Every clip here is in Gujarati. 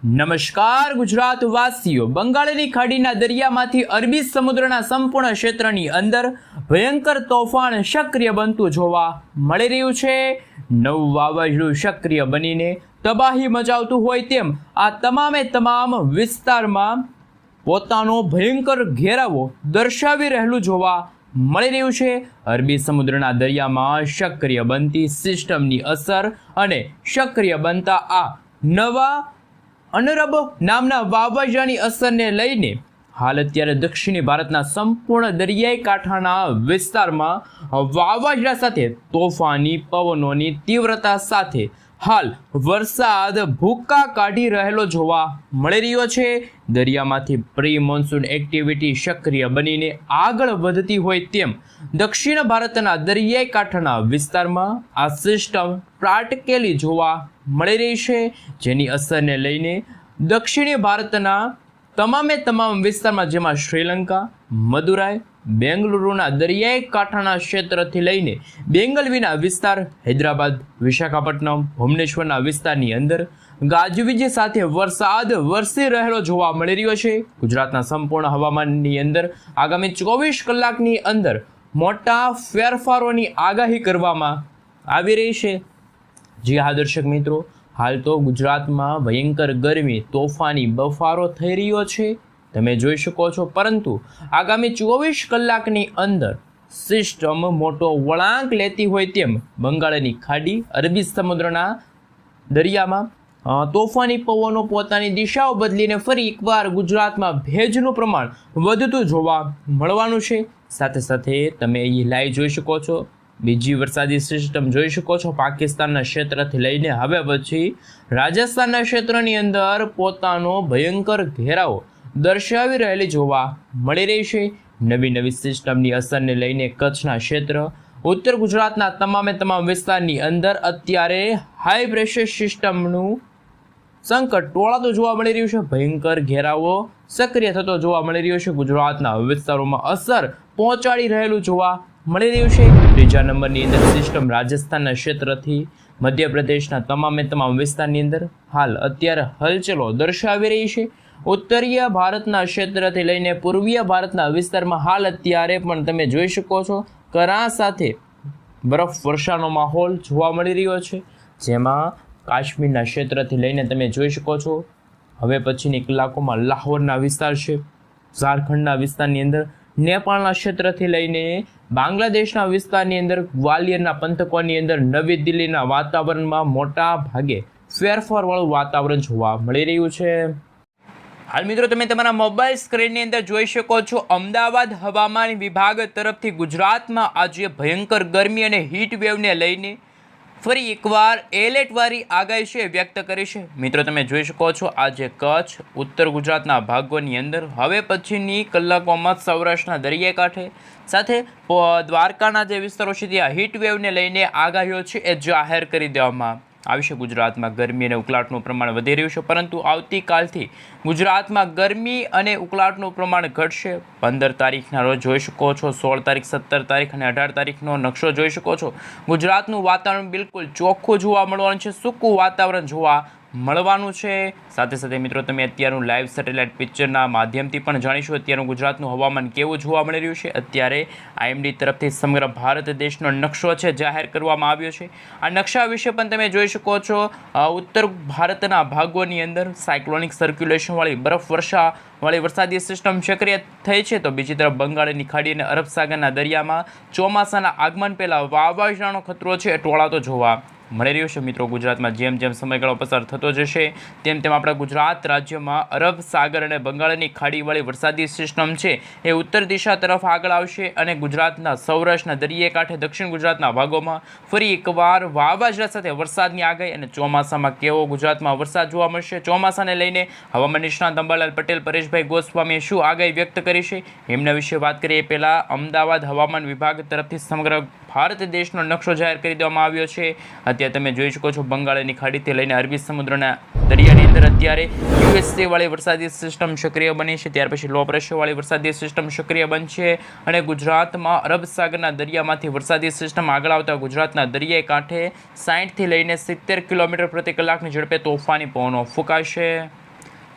નમસ્કાર ગુજરાત વાસીઓ, બંગાળની ખાડીના દરિયામાંથી અરબી સમુદ્રના સંપૂર્ણ ક્ષેત્રની અંદર ભયંકર તોફાન સક્રિય બનતું જોવા મળી રહ્યું છે। નવું વાવાઝોડું સક્રિય બનીને તબાહી મચાવતું હોય તેમ આ તમામ વિસ્તારમાં પોતાનો ભયંકર ઘેરાવો દર્શાવી રહેલું જોવા મળી રહ્યું છે। અરબી સમુદ્રના દરિયામાં સક્રિય બનતી સિસ્ટમની અસર અને સક્રિય બનતા આ નવા અનરબ નામના વાવાઝોડાની અસરને લઈને હાલ અત્યારે દક્ષિણી ભારતના સંપૂર્ણ દરિયાઈ કાંઠાના વિસ્તારમાં વાવાઝોડા સાથે તોફાની પવનોની તીવ્રતા સાથે હાલ વરસાદ ભૂક્કા કાઢી રહેલો જોવા મળી રહ્યો છે। દરિયામાંથી પ્રી મોન્સૂન એક્ટિવિટી સક્રિય બનીને આગળ વધતી હોય તેમ દક્ષિણ ભારતના દરિયાઈ કાંઠાના વિસ્તારમાં આ સિસ્ટમ ત્રાટકેલી જોવા મળી રહી છે, જેની અસરને લઈને દક્ષિણી ભારતના તમામ વિસ્તારમાં જેમાં શ્રીલંકા, મદુરાઈ, બેંગલુરુના દરિયાઈ કાંઠાના ક્ષેત્રથી લઈને બેંગલ વિના વિસ્તાર, હૈદરાબાદ, વિશાખાપટ્ટનમ, ભુવનેશ્વરના વિસ્તારની અંદર ગાજવીજ સાથે વરસાદ વરસી રહેલો જોવા મળી રહ્યો છે। ગુજરાતના સંપૂર્ણ હવામાનની અંદર આગામી 24 કલાકની અંદર મોટા ફેરફારોની આગાહી કરવામાં આવી રહી છે। જી હા દર્શક મિત્રો, હાલ તો ગુજરાતમાં ભયંકર ગરમી, તોફાની બફારો થઈ રહ્યો છે, તમે જોઈ શકો છો, પરંતુ આગામી 24 કલાકની અંદર સિસ્ટમ મોટો વળાંક લેતી હોય તેમ બંગાળની ખાડી, અરબી સમુદ્રના દરિયામાં તોફાની પવનો પોતાની દિશાઓ બદલીને ફરી એકવાર ગુજરાતમાં ભેજનું પ્રમાણ વધતું જોવા મળવાનું છે। સાથે સાથે તમે અહીં લાઈવ જોઈ શકો છો, બીજી વરસાદી સિસ્ટમ જોઈ શકો છો, પાકિસ્તાનના ક્ષેત્રથી લઈને હવે પછી રાજસ્થાનના ક્ષેત્રની અંદર પોતાનો ભયંકર ઘેરાવો દર્શાવી રહેલી જોવા મળી રહી છે। નવી સિસ્ટમની અસરને લઈને કચ્છના ક્ષેત્ર, ઉત્તર ગુજરાતના તમામ વિસ્તારની અંદર અત્યારે હાઈ પ્રેશર સિસ્ટમનું સંકટ ટોળાતું જોવા મળી રહ્યું છે। ભયંકર ઘેરાવો સક્રિય થતો જોવા મળી રહ્યો છે, ગુજરાતના વિસ્તારોમાં અસર પહોંચાડી રહેલું જોવા મળી રહ્યું છે। ત્રીજા નંબરની અંદર સિસ્ટમ રાજસ્થાનના ક્ષેત્રથી મધ્યપ્રદેશના તમામ વિસ્તારની અંદર હાલ અત્યારે હલચલો દર્શાવી રહી છે। ઉત્તરીય ભારતના ક્ષેત્રથી લઈને પૂર્વીય ભારતના વિસ્તારમાં હાલ અત્યારે પણ તમે જોઈ શકો છો, કરા સાથે બરફ વર્ષાનો માહોલ જોવા મળી રહ્યો છે, જેમાં કાશ્મીરના ક્ષેત્રથી લઈને તમે જોઈ શકો છો હવે પછીની કલાકોમાં લાહોરના વિસ્તાર છે, ઝારખંડના વિસ્તારની અંદર, નેપાળના ક્ષેત્રથી લઈને બાંગ્લાદેશના વિસ્તારની અંદર, ગ્વાલિયરના પંથકોની અંદર, નવી દિલ્હીના વાતાવરણમાં મોટા ભાગે ફેરફારવાળું વાતાવરણ જોવા મળી રહ્યું છે। હાલ મિત્રો તમે તમારા મોબાઈલ સ્ક્રીનની અંદર જોઈ શકો છો, અમદાવાદ હવામાન વિભાગ તરફથી ગુજરાતમાં આજે ભયંકર ગરમી અને હીટ વેવને લઈને ફરી એકવાર એલર્ટવાળી આગાહી છે વ્યક્ત કરી છે। મિત્રો તમે જોઈ શકો છો, આજે કચ્છ, ઉત્તર ગુજરાતના ભાગોની અંદર હવે પછીની કલાકોમાં સૌરાષ્ટ્રના દરિયાઈ કાંઠે સાથે દ્વારકાના જે વિસ્તારો છે ત્યાં હીટ વેવને લઈને આગાહીઓ છે એ જાહેર કરી દેવામાં આવી છે। ગુજરાતમાં ગરમી અને ઉકળાટનું પ્રમાણ વધી રહ્યું છે, પરંતુ આવતીકાલથી ગુજરાતમાં ગરમી અને ઉકળાટનું પ્રમાણ ઘટશે। 15 તારીખના રોજ જોઈ શકો છો, 16 તારીખ, 17 તારીખ અને 18 તારીખનો નકશો જોઈ શકો છો। ગુજરાતનું વાતાવરણ બિલકુલ ચોખ્ખું જોવા મળવાનું છે, સૂકું વાતાવરણ જોવા મળવાનું છે। સાથે સાથે મિત્રો તમે અત્યારનું લાઈવ સેટેલાઇટ પિક્ચરના માધ્યમથી પણ જાણીશું અત્યારનું ગુજરાતનું હવામાન કેવું જોવા મળી રહ્યું છે। અત્યારે IMD તરફથી સમગ્ર ભારત દેશનો નકશો છે જાહેર કરવામાં આવ્યો છે। આ નકશા વિશે પણ તમે જોઈ શકો છો, ઉત્તર ભારતના ભાગોની અંદર સાયક્લોનિક સર્ક્યુલેશનવાળી બરફ વર્ષાવાળી વરસાદી સિસ્ટમ સક્રિય થઈ છે, તો બીજી તરફ બંગાળની ખાડી અને અરબ સાગરના દરિયામાં ચોમાસાના આગમન પહેલાં વાવાઝોડાનો ખતરો છે એ ટોળાતો જોવા મળી રહ્યું છે। મિત્રો ગુજરાતમાં જેમ સમયગાળો પસાર થતો જશે તેમ આપણા ગુજરાત રાજ્યમાં અરબ સાગર અને બંગાળની ખાડીવાળી વરસાદી સિસ્ટમ છે એ ઉત્તર દિશા તરફ આગળ આવશે અને ગુજરાતના સૌરાષ્ટ્રના દરિયાઈ કાંઠે, દક્ષિણ ગુજરાતના ભાગોમાં ફરી એકવાર વાવાઝોડા સાથે વરસાદની આગાહી અને ચોમાસામાં કેવો ગુજરાતમાં વરસાદ જોવા મળશે, ચોમાસાને લઈને હવામાન નિષ્ણાત અંબાલાલ પટેલ, પરેશભાઈ ગોસ્વામીએ શું આગાહી વ્યક્ત કરી છે એમના વિશે વાત કરીએ પહેલાં અમદાવાદ હવામાન વિભાગ તરફથી સમગ્ર ભારત દેશનો નકશો જાહેર કરી દેવામાં આવ્યો છે। અત્યારે તમે જોઈ શકો છો, બંગાળની ખાડીથી લઈને અરબી સમુદ્રના દરિયાની અંદર અત્યારે યુએસએ વાળી વરસાદી સિસ્ટમ સક્રિય બની છે, ત્યાર પછી લો પ્રેશરવાળી વરસાદી સિસ્ટમ સક્રિય બનશે અને ગુજરાતમાં અરબ સાગરના દરિયામાંથી વરસાદી સિસ્ટમ આગળ આવતા ગુજરાતના દરિયાઈ કાંઠે 60 થી લઈને 70 કિલોમીટર પ્રતિ કલાકની ઝડપે તોફાની પવનો ફૂંકાશે।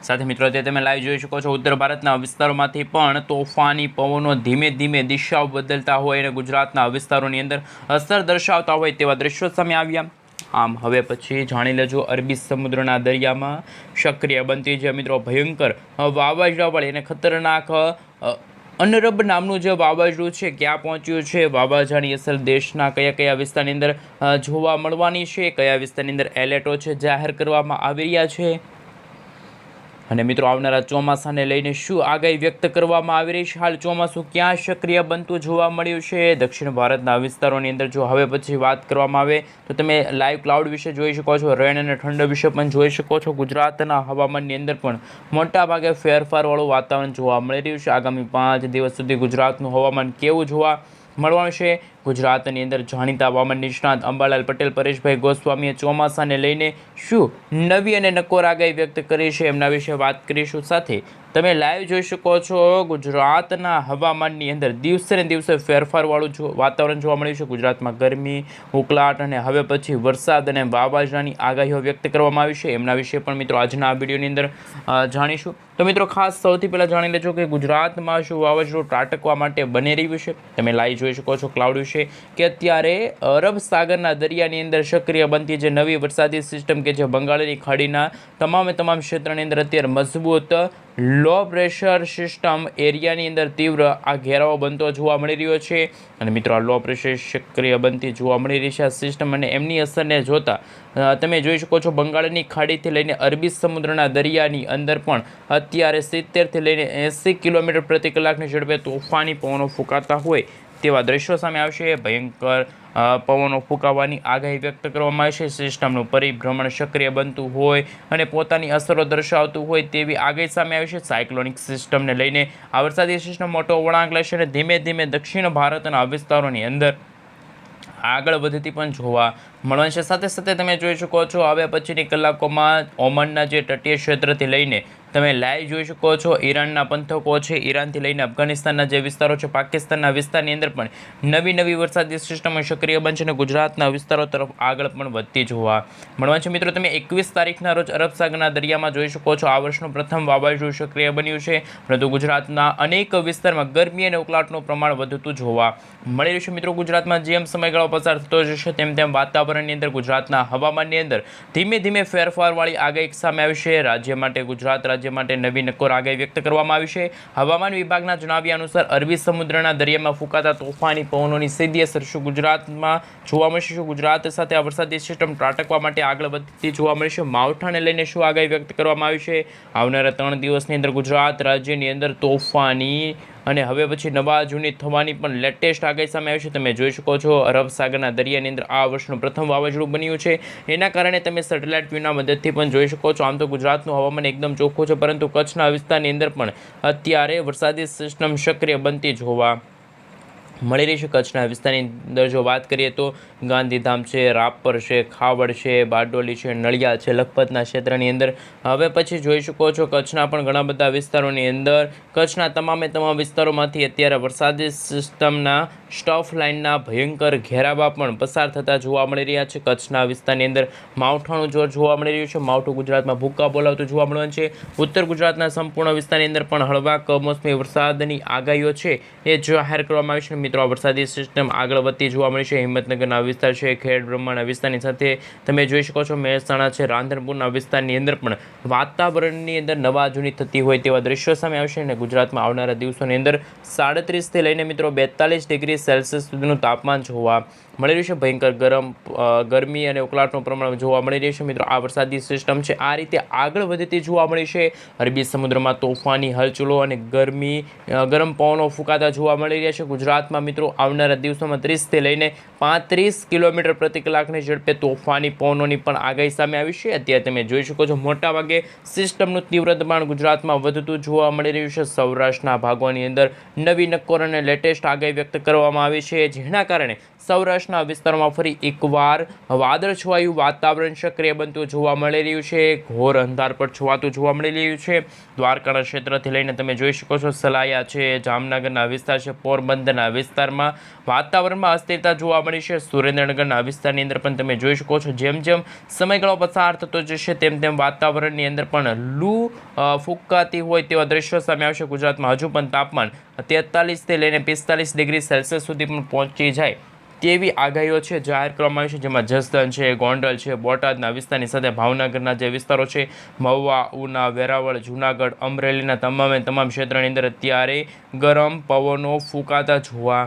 સાથે મિત્રો તે તમે લાઈવ જોઈ શકો છો ઉત્તર ભારતના વિસ્તારોમાંથી પણ તોફાની પવનો ધીમે ધીમે દિશાઓ બદલતા હોય અને ગુજરાતના વિસ્તારોની અંદર અસર દર્શાવતા હોય તેવા દ્રશ્યો સામે આવ્યા. આમ હવે પછી જાણી લેજો અરબી સમુદ્રના દરિયામાં સક્રિય બનતી જે મિત્રો ભયંકર વાવાઝોડાવાળી અને ખતરનાક અનરબ નામનું જે વાવાઝોડું છે ક્યાં પહોંચ્યું છે, વાવાઝોડાની અસર દેશના કયા કયા વિસ્તારની અંદર જોવા મળવાની છે, કયા વિસ્તારની અંદર એલર્ટો છે જાહેર કરવામાં આવી રહ્યા છે, અને મિત્રો આવનારા ચોમાસાને લઈને શું આગાહી વ્યક્ત કરવામાં આવી રહી છે. હાલ ચોમાસું ક્યાં સક્રિય બનતું જોવા મળ્યું છે દક્ષિણ ભારતના વિસ્તારોની અંદર. જો હવે પછી વાત કરવામાં આવે તો તમે લાઈવ ક્લાઉડ વિશે જોઈ શકો છો, રેન અને ઠંડ વિશે પણ જોઈ શકો છો. ગુજરાતના હવામાનની અંદર પણ મોટા ભાગે ફેરફારવાળું વાતાવરણ જોવા મળી રહ્યું છે. આગામી 5 દિવસ સુધી ગુજરાતનું હવામાન કેવું જોવા મળવાનું છે. ગુજરાતની અંદર જાણીતા હવામાન નિષ્ણાત અંબાલાલ પટેલ, પરેશભાઈ ગોસ્વામીએ ચોમાસાને લઈને શું નવી અને નકોર આગાહી વ્યક્ત કરી છે એમના વિશે વાત કરીશું. સાથે તમે લાઈવ જોઈ શકો છો ગુજરાતના હવામાનની અંદર દિવસે ને દિવસે ફેરફારવાળું વાતાવરણ જોવા મળ્યું છે. ગુજરાતમાં ગરમી, ઉકળાટ અને હવે પછી વરસાદ અને વાવાઝોડાની આગાહીઓ વ્યક્ત કરવામાં આવી છે. એમના વિશે પણ મિત્રો આજના આ વિડીયોની અંદર જાણીશું. તો મિત્રો ખાસ સૌથી પહેલાં જાણી લેજો કે ગુજરાતમાં શું વાવાઝોડું ત્રાટકવા માટે બની રહ્યું છે. તમે લાઈવ જોઈ શકો છો ક્લાઉડ વિશે કે અત્યારે અરબ સાગરના દરિયાની અંદર સક્રિય બનતી જે નવી વરસાદી સિસ્ટમ કે જે બંગાળની ખાડીના તમામ ક્ષેત્રની અંદર અત્યારે મજબૂત લો પ્રેશર સિસ્ટમ એરિયાની અંદર તીવ્ર આ ઘેરાવો બનતો જોવા મળી રહ્યો છે. અને મિત્રો આ લો પ્રેશર સક્રિય બનતી જોવા મળી રહી છે આ સિસ્ટમ, અને એમની અસરને જોતા તમે જોઈ શકો છો બંગાળની ખાડીથી લઈને અરબી સમુદ્રના દરિયાની અંદર પણ અત્યારે 70થી લઈને 80 કિલોમીટર પ્રતિ કલાકની ઝડપે તોફાની પવનો ફૂંકાતા હોય તેવા દ્રશ્યો સામે આવશે. ભયંકર પવનો ફૂંકાવાની આગાહી વ્યક્ત કરવામાં આવે છે. સિસ્ટમનું પરિભ્રમણ સક્રિય બનતું હોય અને પોતાની અસરો દર્શાવતું હોય તેવી આગાહી સામે આવી છે. સાયક્લોનિક સિસ્ટમને લઈને આ વરસાદી સિસ્ટમ મોટો વળાંક લેશે અને ધીમે ધીમે દક્ષિણ ભારતના વિસ્તારોની અંદર આગળ વધતી પણ જોવા મળવાની છે. સાથે સાથે તમે જોઈ શકો છો હવે પછીની કલાકોમાં ઓમાનના જે તટીય ક્ષેત્રથી લઈને તમે લાઈવ જોઈ શકો છો ઈરાનના પંથકો છે, ઈરાનથી લઈને અફઘાનિસ્તાનના જે વિસ્તારો છે, પાકિસ્તાનના વિસ્તારની અંદર પણ નવી વરસાદી સિસ્ટમો સક્રિય બનશે અને ગુજરાતના વિસ્તારો તરફ આગળ પણ વધતી જોવા મળવાની છે. મિત્રો તમે 21 તારીખના રોજ અરબ સાગરના દરિયામાં જોઈ શકો છો આ વર્ષનું પ્રથમ વાવાઝોડું સક્રિય બન્યું છે, પરંતુ ગુજરાતના અનેક વિસ્તારમાં ગરમી અને ઉકળાટનું પ્રમાણ વધતું જોવા મળી રહ્યું છે. મિત્રો ગુજરાતમાં જેમ સમયગાળો પસાર થતો જશે તેમ વાતાવરણની અંદર ગુજરાતના હવામાનની અંદર ધીમે ધીમે ફેરફારવાળી આગાહી સામે આવશે. રાજ્ય માટે નવી નકોર આગાહી વ્યક્ત કરવામાં આવી છે. હવામાન વિભાગના જણાવ્યા અનુસાર અરબી સમુદ્રના દરિયામાં ફૂંકાતા તોફાની પવનોની સીધી અસર શું ગુજરાતમાં જોવા મળશે. શું ગુજરાત સાથે આ વરસાદી સિસ્ટમ ત્રાટકવા માટે આગળ વધતી જોવા મળશે. માવઠાને લઈને શું આગાહી વ્યક્ત કરવામાં આવી છે. આવનારા 3 દિવસની અંદર ગુજરાત રાજ્યની અંદર તોફાની અને હવે પછી નવા જૂની થવાની પણ લેટેસ્ટ આગાહી સામે આવી છે. તમે જોઈ શકો છો અરબ સાગરના દરિયાની અંદર આ વર્ષનું પ્રથમ વાવાઝોડું બન્યું છે. એના કારણે તમે સેટેલાઇટ વ્યૂના મદદથી પણ જોઈ શકો છો. આમ તો ગુજરાતનું હવામાન એકદમ ચોખ્ખું છે, પરંતુ કચ્છના વિસ્તારની અંદર પણ અત્યારે વરસાદી સિસ્ટમ સક્રિય બનતી જોવા મળી રહી છે. કચ્છના વિસ્તારની અંદર જો વાત કરીએ તો ગાંધીધામ છે, રાપર છે, ખાવડ છે, બારડોલી છે, નળિયા છે, લખપતના ક્ષેત્રની અંદર હવે પછી જોઈ શકો છો કચ્છના પણ ઘણા બધા વિસ્તારોની અંદર કચ્છના તમામ વિસ્તારોમાંથી અત્યારે વરસાદી સિસ્ટમના સ્ટફ લાઇનના ભયંકર ઘેરાવા પણ પસાર થતા જોવા મળી રહ્યા છે. કચ્છના વિસ્તારની અંદર માવઠાનું જોર જોવા મળી રહ્યું છે. માવઠું ગુજરાતમાં ભૂક્કા બોલાવતું જોવા મળવાનું છે. ઉત્તર ગુજરાતના સંપૂર્ણ વિસ્તારની અંદર પણ હળવા કમોસમી વરસાદની આગાહીઓ છે એ જાહેર કરવામાં આવી છે. મિત્રો આ વરસાદી સિસ્ટમ આગળ વધતી જોવા મળી છે. હિંમતનગરના વિસ્તાર છે, ખેડ બ્રહ્માના વિસ્તારની સાથે તમે જોઈ શકો છો મહેસાણા છે, રાંધણપુરના વિસ્તારની અંદર પણ વાતાવરણની અંદર નવા જૂની થતી હોય તેવા દ્રશ્યો સામે આવશે. અને ગુજરાતમાં આવનારા દિવસોની અંદર 37થી લઈને મિત્રો 42 ડિગ્રી સેલ્સિયસ સુધીનું તાપમાન જોવા મળી રહ્યું છે. ભયંકર ગરમી અને ઉકળાટનું પ્રમાણ જોવા મળી રહ્યું છે. મિત્રો આ વરસાદી સિસ્ટમ છે આ રીતે આગળ વધતી જોવા મળી છે. અરબી સમુદ્રમાં તોફાની હલચલો અને ગરમ પવનો ફૂંકાતા જોવા મળી રહ્યા છે. ગુજરાતમાં મિત્રો આવનારા દિવસોમાં 30થી લઈને 35 કિલોમીટર પ્રતિ કલાકની ઝડપે તોફાની પવનોની પણ આગાહી સામે આવી છે. અત્યારે તમે જોઈ શકો છો મોટાભાગે સિસ્ટમનું તીવ્ર દબાણ ગુજરાતમાં વધતું જોવા મળી રહ્યું છે. સૌરાષ્ટ્રના ભાગોની અંદર નવી નક્કોર અને લેટેસ્ટ આગાહી વ્યક્ત કરવામાં આવી છે, જેના કારણે સૌરાષ્ટ્રના વિસ્તારોમાં ફરી એકવાર વાદળછવાયું વાતાવરણ સક્રિય બનતું જોવા મળી રહ્યું છે. ઘોર અંધારપટ છવાતું જોવા મળી રહ્યું છે. દ્વારકાના ક્ષેત્રથી લઈને તમે જોઈ શકો છો સલાયા છે, જામનગરના વિસ્તાર છે, પોરબંદરના વિસ્તારમાં વાતાવરણમાં અસ્થિરતા જોવા મળી છે. સુરેન્દ્રનગરના વિસ્તારની અંદર પણ તમે જોઈ શકો છો જેમ જેમ સમયગાળો પસાર થતો જશે તેમ તેમ વાતાવરણની અંદર પણ લૂ ફૂંકાતી હોય તેવા દ્રશ્યો સામે આવશે. ગુજરાતમાં હજુ પણ તાપમાન 43થી લઈને 45 ડિગ્રી સેલ્સિયસ સુધી પણ પહોંચી જાય તેવી આગાહીઓ છે જાહેર કરવામાં આવી છે, જેમાં જસદણ છે, ગોંડલ છે, બોટાદના વિસ્તારની સાથે ભાવનગરના જે વિસ્તારો છે, મહુવા, ઉના, વેરાવળ, જૂનાગઢ, અમરેલીના તમામ ક્ષેત્રની અંદર અત્યારે ગરમ પવનો ફૂંકાતા જોવા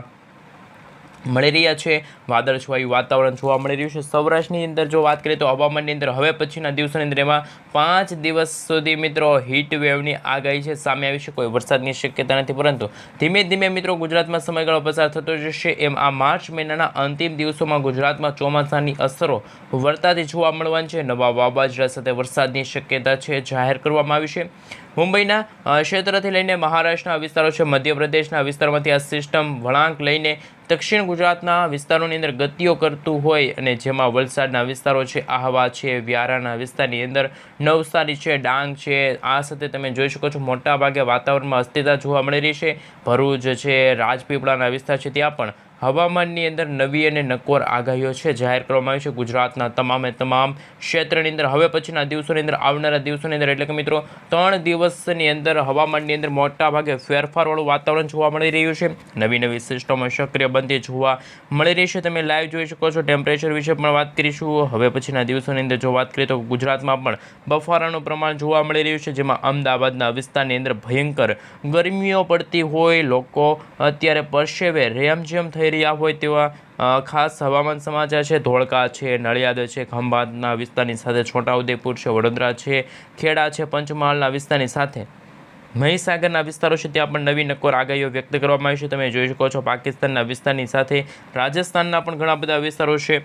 મળી રહ્યા છે. વાદળછવાયું વાતાવરણ જોવા મળી રહ્યું છે. સૌરાષ્ટ્રની અંદર જો વાત કરીએ તો હવામાનની અંદર હવે પછીના દિવસોની અંદર એમાં 5 દિવસ સુધી મિત્રો હીટ વેવની આગાહી છે સામે આવી છે. કોઈ વરસાદની શક્યતા નથી, પરંતુ ધીમે ધીમે મિત્રો ગુજરાતમાં સમયગાળો પસાર થતો જશે એમ આ માર્ચ મહિનાના અંતિમ દિવસોમાં ગુજરાતમાં ચોમાસાની અસરો વર્તાતી જોવા મળવાની છે. નવા વાવાઝોડા સાથે વરસાદની શક્યતા છે જાહેર કરવામાં આવી છે. મુંબઈના ક્ષેત્રથી લઈને મહારાષ્ટ્રના વિસ્તારો છે, મધ્યપ્રદેશના વિસ્તારમાંથી આ સિસ્ટમ વળાંક લઈને દક્ષિણ ગુજરાતના વિસ્તારોની અંદર ગતિઓ કરતું હોય અને જેમાં વલસાડના વિસ્તારો છે, આહવા છે, વ્યારાના વિસ્તારની અંદર નવસારી છે, ડાંગ છે, આ સાથે તમે જોઈ શકો છો મોટાભાગે વાતાવરણમાં અસ્થિરતા જોવા મળી રહી છે. ભરૂચ છે, રાજપીપળાના વિસ્તાર છે, ત્યાં પણ હવામાનની અંદર નવી અને નક્કોર આગાહીઓ છે જાહેર કરવામાં આવી છે. ગુજરાતના તમામ ક્ષેત્રની અંદર હવે પછીના દિવસોની અંદર આવનારા દિવસોની અંદર એટલે કે મિત્રો 3 દિવસની અંદર હવામાનની અંદર મોટા ભાગે ફેરફારવાળું વાતાવરણ જોવા મળી રહ્યું છે. નવી સિસ્ટમો સક્રિય બનતી જોવા મળી રહી છે. તમે લાઈવ જોઈ શકો છો. ટેમ્પરેચર વિશે પણ વાત કરીશું. હવે પછીના દિવસોની અંદર જો વાત કરીએ તો ગુજરાતમાં પણ બફારાનું પ્રમાણ જોવા મળી રહ્યું છે, જેમાં અમદાવાદના વિસ્તારની અંદર ભયંકર ગરમીઓ પડતી હોય, લોકો અત્યારે પરસેવે રેમઝેમ થઈ રહ્યા હોય તેવા ખાસ હવામાન સમાચાર છે. ધોળકા છે, નડિયાદ છે, ખંભાતના વિસ્તારની સાથે છોટાઉદેપુર છે, વડોદરા છે, ખેડા છે, પંચમહાલના વિસ્તારની સાથે મહીસાગરના વિસ્તારો છે, ત્યાં પણ નવી નક્કોર આગાહીઓ વ્યક્ત કરવામાં આવી છે. તમે જોઈ શકો છો પાકિસ્તાનના વિસ્તારની સાથે રાજસ્થાનના પણ ઘણા બધા વિસ્તારો છે.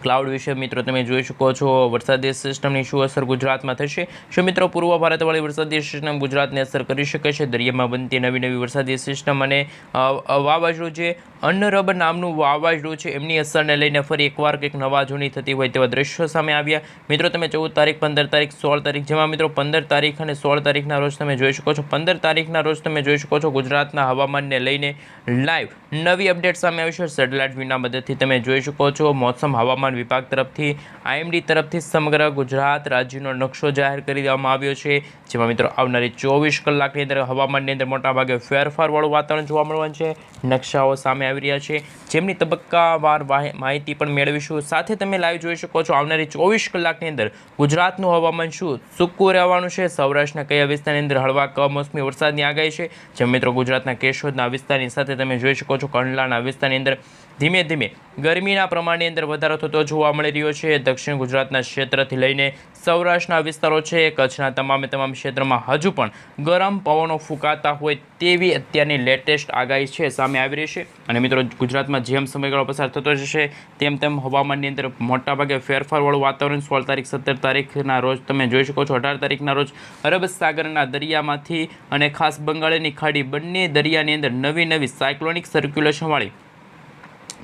ક્લાઉડ વિશે મિત્રો તમે જોઈ શકો છો. વરસાદી સિસ્ટમની શું અસર ગુજરાતમાં થશે? શું મિત્રો પૂર્વ ભારતવાળી વરસાદી સિસ્ટમ ગુજરાતને અસર કરી શકે છે? દરિયામાં બનતી નવી વરસાદી સિસ્ટમ અને વાવાઝોડું જે અન્નરબ નામનું વાવાઝોડું છે એમની અસરને લઈને ફરી એકવાર કંઈક નવા જૂની થતી હોય તેવા દ્રશ્યો સામે આવ્યા. મિત્રો તમે 14 તારીખ, 15 તારીખ, 16 તારીખ, જેમાં મિત્રો 15 તારીખ અને 16 તારીખના રોજ તમે જોઈ શકો છો. 15 તારીખના રોજ તમે જોઈ શકો છો ગુજરાતના હવામાનને લઈને લાઈવ નવી અપડેટ સામે આવી છે. સેટેલાઇટ વિના મદદથી તમે જોઈ શકો છો. મોસમ હવામાન વિભાગ તરફથી IMD તરફથી સમગ્ર ગુજરાત રાજ્યનો નકશો જાહેર કરી દેવામાં આવ્યો છે, જેમાં મિત્રો આવનારી 24 કલાકની અંદર હવામાનની અંદર મોટાભાગે ફેરફારવાળું વાતાવરણ જોવા મળવાનું છે. નકશાઓ સામે આવી રહ્યા છે, જેમની તબક્કાવાર માહિતી પણ મેળવીશું. સાથે તમે લાઈવ જોઈ શકો છો આવનારી 24 કલાકની અંદર ગુજરાતનું હવામાન શું સૂકું રહેવાનું છે. સૌરાષ્ટ્રના કયા વિસ્તારની અંદર હળવા કમોસમી વરસાદની આગાહી છે, જેમ મિત્રો ગુજરાતના કેશોદના વિસ્તારની સાથે તમે જોઈ શકો છો કંડલાના વિસ્તારની અંદર ધીમે ધીમે ગરમીના પ્રમાણની અંદર વધારો થતો જોવા મળી રહ્યો છે. દક્ષિણ ગુજરાતના ક્ષેત્રથી લઈને સૌરાષ્ટ્રના વિસ્તારો છે, કચ્છના તમામ ક્ષેત્રમાં હજુ પણ ગરમ પવનો ફૂંકાતા હોય તેવી અત્યારની લેટેસ્ટ આગાહી છે સામે આવી રહી છે. અને મિત્રો ગુજરાતમાં જેમ સમયગાળો પસાર થતો જશે તેમ હવામાનની અંદર મોટાભાગે ફેરફારવાળું વાતાવરણ 16 તારીખ, 17 તારીખના રોજ તમે જોઈ શકો છો. 18 તારીખના રોજ અરબ સાગરના દરિયામાંથી અને ખાસ બંગાળની ખાડી બંને દરિયાની અંદર નવી સાયક્લોનિક સર્ક્યુલેશનવાળી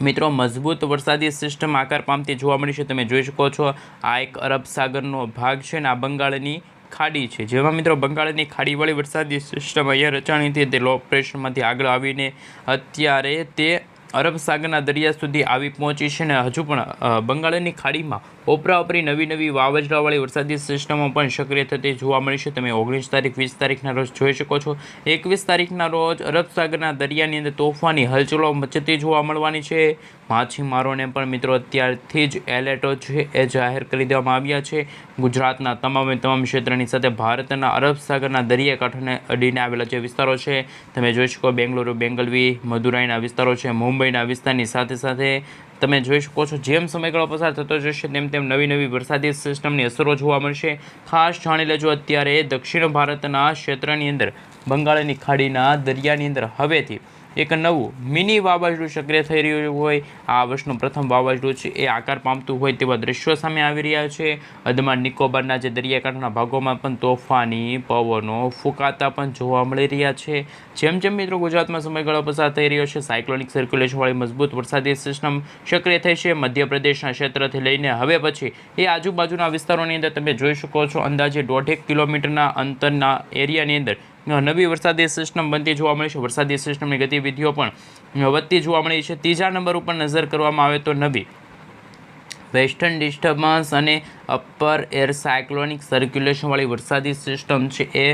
મિત્રો મજબૂત વરસાદી સિસ્ટમ આકાર પામતી જોવા મળી છે. તમે જોઈ શકો છો આ એક અરબ સાગરનો ભાગ છે અને આ બંગાળની ખાડી છે, જેમાં મિત્રો બંગાળની ખાડીવાળી વરસાદી સિસ્ટમ અહીંયા રચાણી હતી. તે લો પ્રેશરમાંથી આગળ આવીને અત્યારે તે અરબ સાગરના દરિયા સુધી આવી પહોંચી છે અને હજુ પણ બંગાળની ખાડીમાં ઓપરાઓપરી નવી વાવાઝોડાવાળી વરસાદી સિસ્ટમો પણ સક્રિય થતી જોવા મળી છે. તમે 19 તારીખ, 20 તારીખના રોજ જોઈ શકો છો. 21 તારીખના રોજ અરબ સાગરના દરિયાની અંદર તોફાની હલચલો મચતી જોવા મળવાની છે. માછીમારોને પણ મિત્રો અત્યારથી જ એલર્ટો છે એ જાહેર કરી દેવામાં આવ્યા છે. ગુજરાતના તમામ ક્ષેત્રની સાથે ભારતના અરબ સાગરના દરિયાકાંઠાને અડીને આવેલા જે વિસ્તારો છે તમે જોઈ શકો. બેંગલુરુ, બેંગલવી, મદુરાઈના વિસ્તારો છે, મુંબઈના વિસ્તારની સાથે તમે જોઈ શકો છો. જેમ સમયગાળો પસાર થતો જશે તેમ નવી વરસાદી સિસ્ટમની અસરો જોવા મળશે. ખાસ જાણી લેજો અત્યારે દક્ષિણ ભારતના ક્ષેત્રની અંદર બંગાળની ખાડીના દરિયાની અંદર હવેથી એક નવું મિની વાવાઝોડું સક્રિય થઈ રહ્યું હોય, આ વર્ષનું પ્રથમ વાવાઝોડું છે એ આકાર પામતું હોય તેવા દ્રશ્યો સામે આવી રહ્યા છે. અંદમાન નિકોબારના જે દરિયાકાંઠાના ભાગોમાં પણ તોફાની પવનો ફૂંકાતા પણ જોવા મળી રહ્યા છે. જેમ જેમ મિત્રો ગુજરાતમાં સમયગાળો પસાર થઈ રહ્યો છે, સાયક્લોનિક સર્ક્યુલેશનવાળી મજબૂત વરસાદી સિસ્ટમ સક્રિય થઈ છે. મધ્યપ્રદેશના ક્ષેત્રથી લઈને હવે પછી એ આજુબાજુના વિસ્તારોની અંદર તમે જોઈ શકો છો અંદાજે 1.5 કિલોમીટરના અંતરના એરિયાની અંદર નવી વરસાદી સિસ્ટમ બનતી જોવા મળી છે. વરસાદી સિસ્ટમની ગતિવિધિઓ પણ વધતી જોવા મળી છે. ત્રીજા નંબર ઉપર નજર કરવામાં આવે તો નવી વેસ્ટર્ન ડિસ્ટર્બન્સ અને અપર એર સાયક્લોનિક સર્ક્યુલેશનવાળી વરસાદી સિસ્ટમ છે એ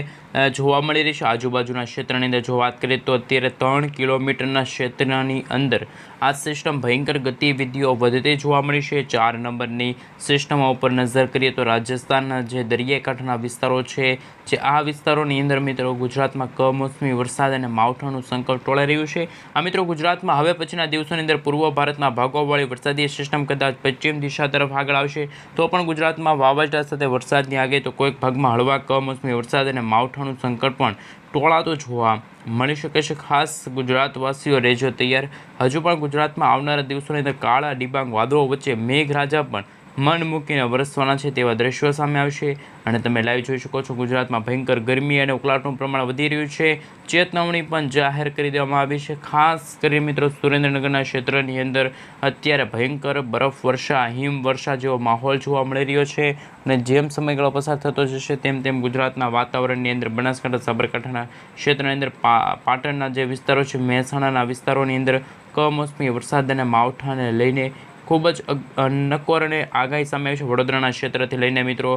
જોવા મળી રહી છે. આજુબાજુના ક્ષેત્રની અંદર જો વાત કરીએ તો અત્યારે 3 કિલોમીટરના ક્ષેત્રની અંદર આ સિસ્ટમ ભયંકર ગતિવિધિઓ વધતી જોવા મળી છે. 4 નંબરની સિસ્ટમો ઉપર નજર કરીએ તો રાજસ્થાનના જે દરિયાકાંઠાના વિસ્તારો છે, જે આ વિસ્તારોની અંદર મિત્રો ગુજરાતમાં કમોસમી વરસાદ અને માવઠાનું સંકટ ટોળાઈ રહ્યું છે. આ મિત્રો ગુજરાતમાં હવે પછીના દિવસોની અંદર પૂર્વ ભારતના ભાગોવાળી વરસાદી સિસ્ટમ કદાચ પશ્ચિમ દિશા તરફ આગળ આવશે તો પણ ગુજરાતમાં વાવાઝોડા સાથે વરસાદની આગાહી, તો કોઈક ભાગમાં હળવા કમોસમી વરસાદ અને માવઠાનું સંકટ પણ ટોળાતો જોવા મળી શકે છે. ખાસ ગુજરાતવાસીઓ રહેજો તૈયાર. હજુ પણ ગુજરાતમાં આવનારા દિવસોની અંદર કાળા ડિબાંગ વાદળો વચ્ચે મેઘરાજા પણ મન મૂકીને વરસવાના છે તેવા દ્રશ્યો સામે આવશે. અને તમે લાઈવ જોઈ શકો છો ગુજરાતમાં ભયંકર ગરમી અને ઉકળાટનું પ્રમાણ વધી રહ્યું છે. ચેતવણી પણ જાહેર કરી દેવામાં આવી છે. ખાસ કરીને મિત્રો સુરેન્દ્રનગરના ક્ષેત્રની અંદર અત્યારે ભયંકર બરફવર્ષા, હિમવર્ષા જેવો માહોલ જોવા મળી રહ્યો છે. અને જેમ સમયગાળો પસાર થતો જશે તેમ તેમ ગુજરાતના વાતાવરણની અંદર બનાસકાંઠા, સાબરકાંઠાના ક્ષેત્રની અંદર પાટણના જે વિસ્તારો છે, મહેસાણાના વિસ્તારોની અંદર કમોસમી વરસાદ અને માવઠાને લઈને ખૂબ જ નક્કોર અને આગાહી સામે આવી છે. વડોદરાના ક્ષેત્રથી લઈને મિત્રો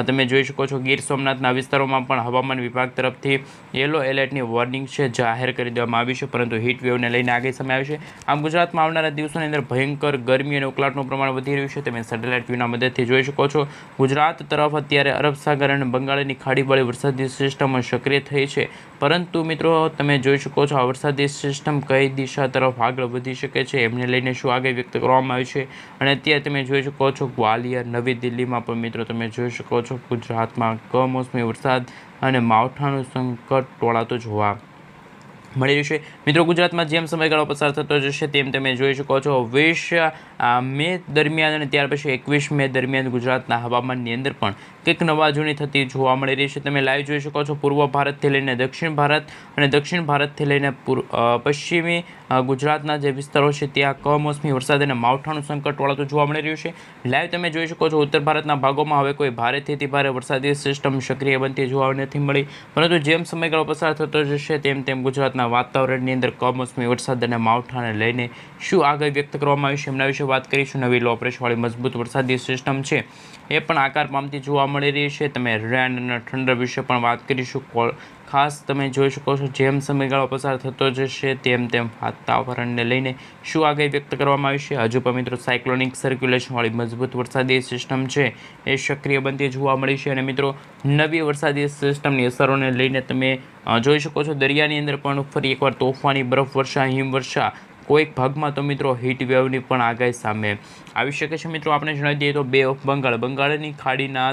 તમે જોઈ શકો છો ગીર સોમનાથના વિસ્તારોમાં પણ હવામાન વિભાગ તરફથી યલો એલર્ટની વોર્નિંગ છે જાહેર કરી દેવામાં આવી છે, પરંતુ હીટ વેવને લઈને આગાહી સામે આવી છે. આમ ગુજરાતમાં આવનારા દિવસોની અંદર ભયંકર ગરમી અને ઉકળાટનું પ્રમાણ વધી રહ્યું છે. તમે સેટેલાઇટ વ્યૂના મદદથી જોઈ શકો છો ગુજરાત તરફ અત્યારે અરબ સાગર અને બંગાળની ખાડીવાળી વરસાદી સિસ્ટમો સક્રિય થઈ છે, પરંતુ મિત્રો તમે જોઈ શકો છો આ વરસાદી સિસ્ટમ કઈ દિશા તરફ આગળ વધી શકે છે એમને લઈને શું આગાહી વ્યક્ત કરવામાં આવી છે. અને અત્યારે તમે જોઈ શકો છો ગ્વાલિયર, નવી દિલ્હીમાં પણ મિત્રો તમે જોઈ શકો છો ગુજરાતમાં કમોસમી વરસાદ અને માવઠાનું સંકટ ટોળાતો જોવા મળી રહ્યું છે. મિત્રો ગુજરાતમાં જેમ સમયગાળો પસાર થતો જશે તેમ તમે જોઈ શકો છો 20 મે દરમિયાન અને ત્યાર પછી 21 મે દરમિયાન ગુજરાતના હવામાનની અંદર પણ કંઈક નવા જૂની થતી જોવા મળી રહી છે. તમે લાઈવ જોઈ શકો છો પૂર્વ ભારતથી લઈને દક્ષિણ ભારત અને દક્ષિણ ભારતથી લઈને પશ્ચિમી ગુજરાતના જે વિસ્તારો છે ત્યાં કમોસમી વરસાદ અને માવઠાનું સંકટ ટોળાતું જોવા મળી રહ્યું છે. લાઈવ તમે જોઈ શકો છો ઉત્તર ભારતના ભાગોમાં હવે કોઈ ભારેથી અતિ ભારે વરસાદી સિસ્ટમ સક્રિય બનતી જોવા નથી મળી, પરંતુ જેમ સમયગાળો પસાર થતો જશે તેમ તેમ ગુજરાતના વાતાવરણની અંદર કમોસમી વરસાદ અને માવઠાને લઈને શું આગાહી વ્યક્ત કરવામાં આવી છે એમના વિશે વાત કરીશું. નવી લો પ્રેશરવાળી મજબૂત વરસાદી સિસ્ટમ છે એ પણ આકાર પામતી જોવા મળી રહી છે. તમે રેન અને થંડર વિશે પણ વાત કરીશું. ખાસ તમે જોઈ શકો છો જેમ સમયગાળો પસાર થતો જશે તેમ તેમ વાતાવરણને લઈને શું આગાહી વ્યક્ત કરવામાં આવી છે. હજુ પણ મિત્રો સાયક્લોનિક સર્ક્યુલેશનવાળી મજબૂત વરસાદી સિસ્ટમ છે એ સક્રિય બનતી જોવા મળી છે. અને મિત્રો નવી વરસાદી સિસ્ટમની અસરોને લઈને તમે જોઈ શકો છો દરિયાની અંદર પણ ફરી એકવાર તોફાની બરફવર્ષા, હિમવર્ષા, કોઈક ભાગમાં તો મિત્રો હીટ વેવની પણ આગાહી સામે આવી શકે છે. મિત્રો આપણે જણાવી દઈએ તો બે ઓફ બંગાળની ખાડીના